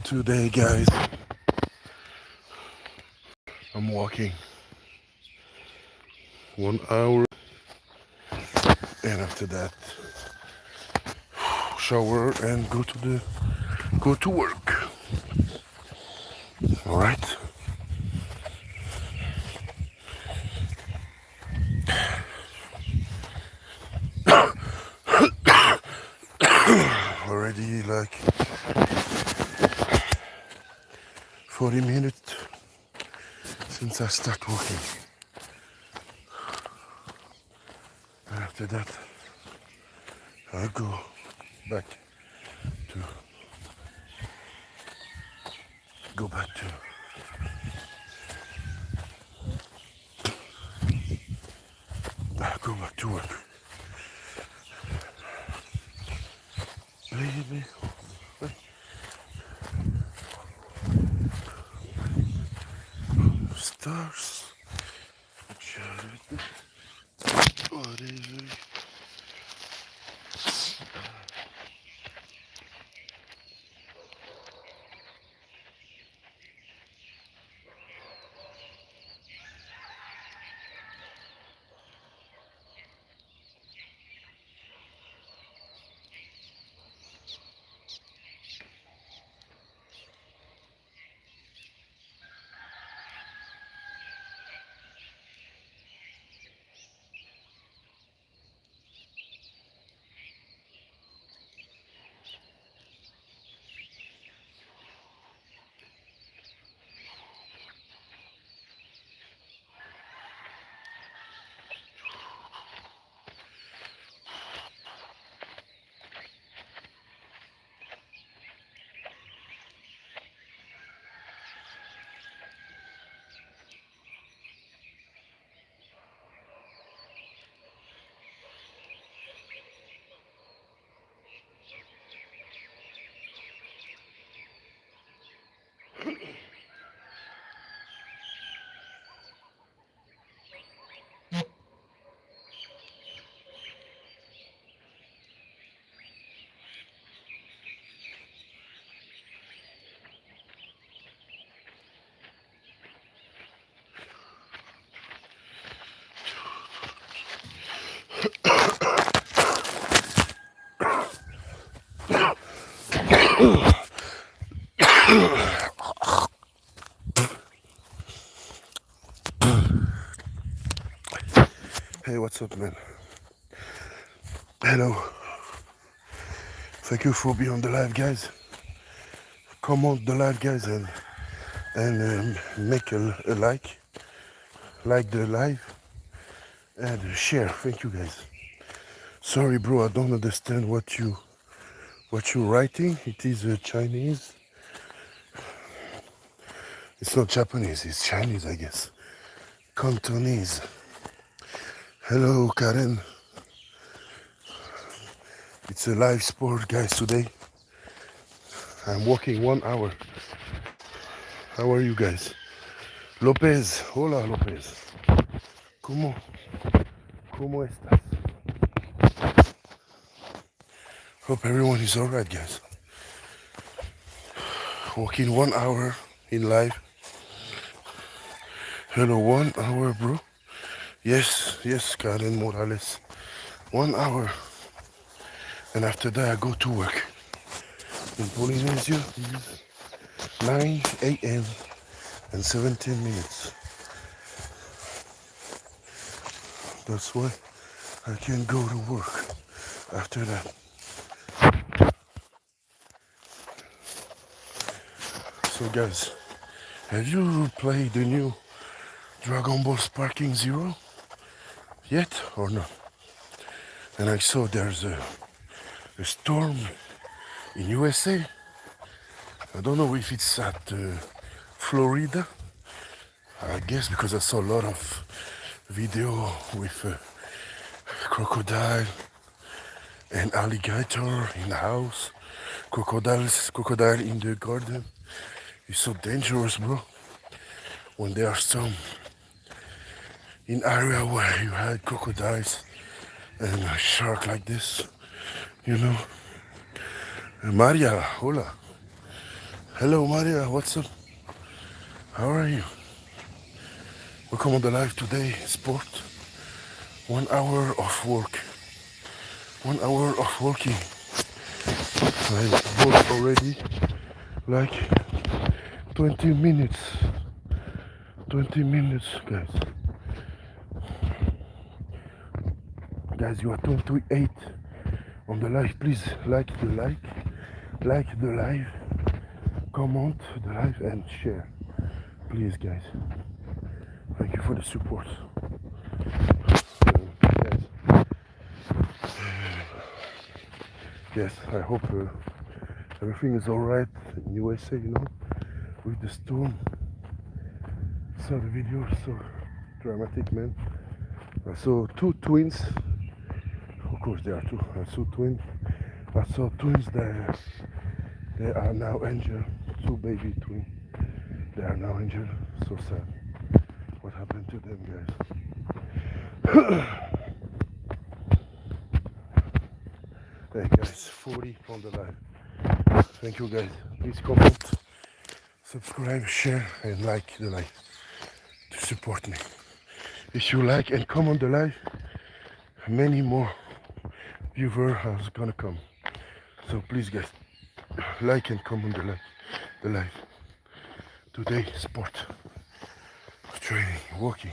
Today, guys, I'm walking 1 hour, and after that, shower and go to work. All right. Already like 40 minutes since I start walking. And after that, I go back to go back to go back to work. Baby, stars. What is it? Hey, what's up, man? Hello. Thank you for being on the live, guys. Come on the live, guys, and make a like the live, and share. Thank you, guys. Sorry, bro, I don't understand what you're writing. It is Chinese. It's not Japanese. It's Chinese, I guess. Cantonese. Hello, Karen. It's a live sport, guys. Today I'm walking 1 hour. How are you guys? Lopez, hola Lopez. ¿Cómo estás? Hope everyone is alright, guys. Walking 1 hour in live. Hello, 1 hour, bro. Yes, Karen Morales. 1 hour. And after that, I go to work. In Polynesia, it is 9 a.m. and 17 minutes. That's why I can go to work after that. So guys, have you played the new Dragon Ball Sparking Zero yet or not? And I saw there's a storm in USA. I don't know if it's at Florida. I guess because I saw a lot of video with crocodile and alligator in the house, crocodile in the garden. It's so dangerous, bro. When there are some in area where you had crocodiles and a shark like this, you know. Maria, hola. Hello Maria, what's up? How are you? Welcome on the live today, sport. 1 hour of work. 1 hour of working. I worked already like 20 minutes. 20 minutes, guys. Guys, you are 28 on the live. Please like the live, comment the live and share. Please, guys. Thank you for the support. Guys. Yes, I hope everything is alright in USA, you know, with the storm. Saw the video, so dramatic, man. I saw two twins. Of course, there are two. I saw twins. I saw twins that they are now injured. Two baby twins. They are now injured. So sad. What happened to them, guys? Hey, guys, 40 on the live. Thank you, guys. Please comment, subscribe, share, and like the live to support me. If you like and comment the live, many more viewers are gonna come. So please, guys, like and comment the live. Today, sport, training, walking.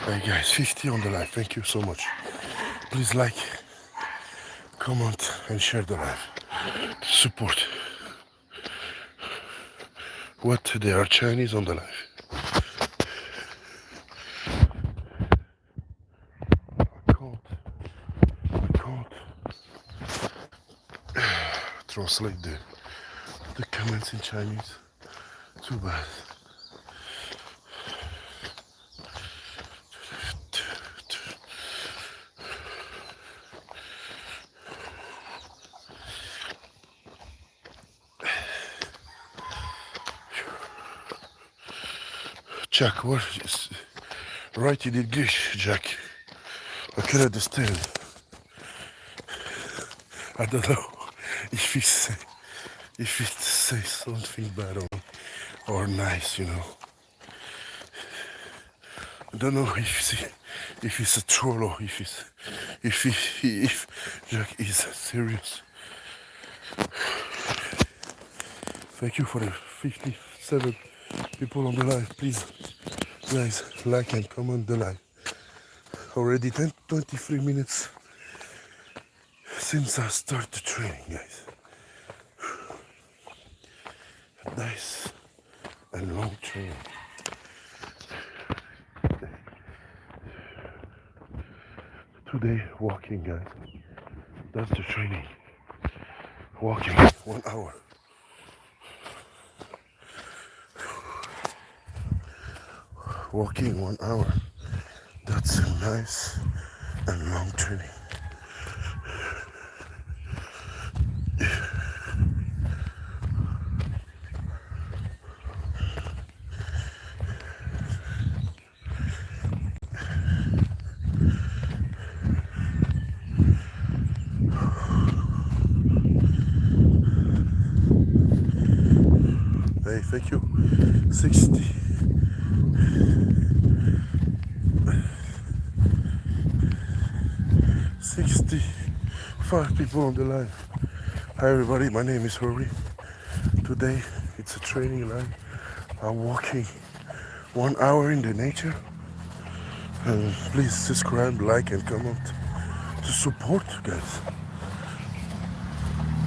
Hey guys, 50 on the live. Thank you so much. Please like, comment, and share the live. Support. What, there are Chinese on the live. I can't translate the comments in Chinese. Too bad. Jack, what is right in English, Jack? I can understand. I don't know if it says something bad or nice, you know. I don't know if it's a troll or if Jack is serious. Thank you for the 57 people on the live. Please, guys, like and comment the live. Already 23 minutes since I started training, guys. Nice and long training. Today, walking, guys. That's the training. Walking 1 hour. Walking 1 hour. That's a nice and long training. Hey, thank you. 60. 65 people on the line. Hi everybody, my name is Raurii. Today it's a training line. I'm walking 1 hour in the nature. And please subscribe, like and comment to support guys.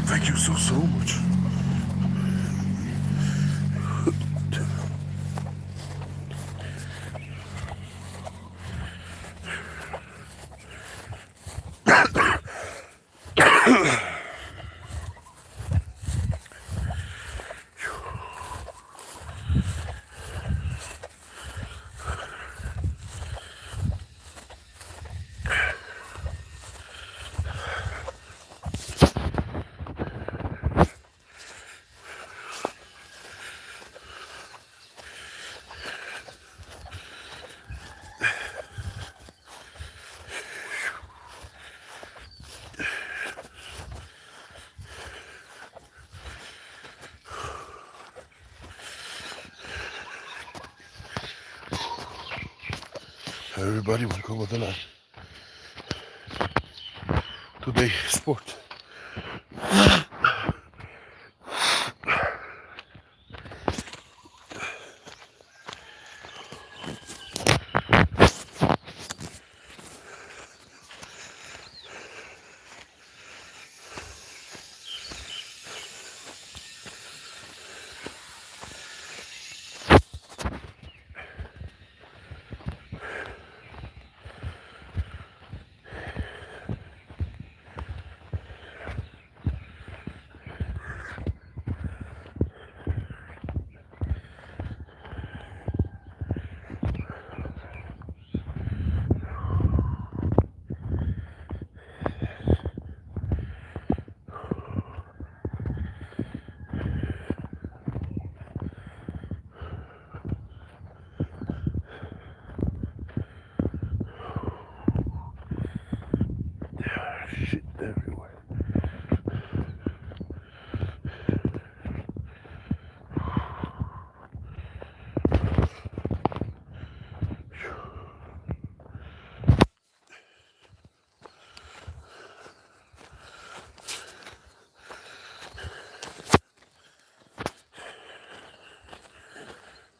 Thank you so much. Everybody welcome to the line. Today sport.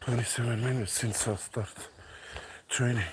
27 minutes since I start training.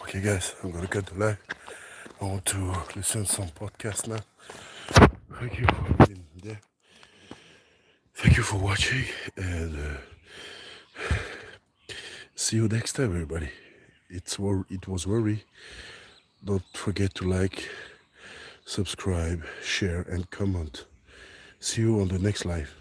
Okay, guys, I'm gonna cut the live. I want to listen to some podcast now. Thank you for being there. Thank you for watching, and see you next time, everybody. It was Raurii. Don't forget to like, subscribe, share, and comment. See you on the next live.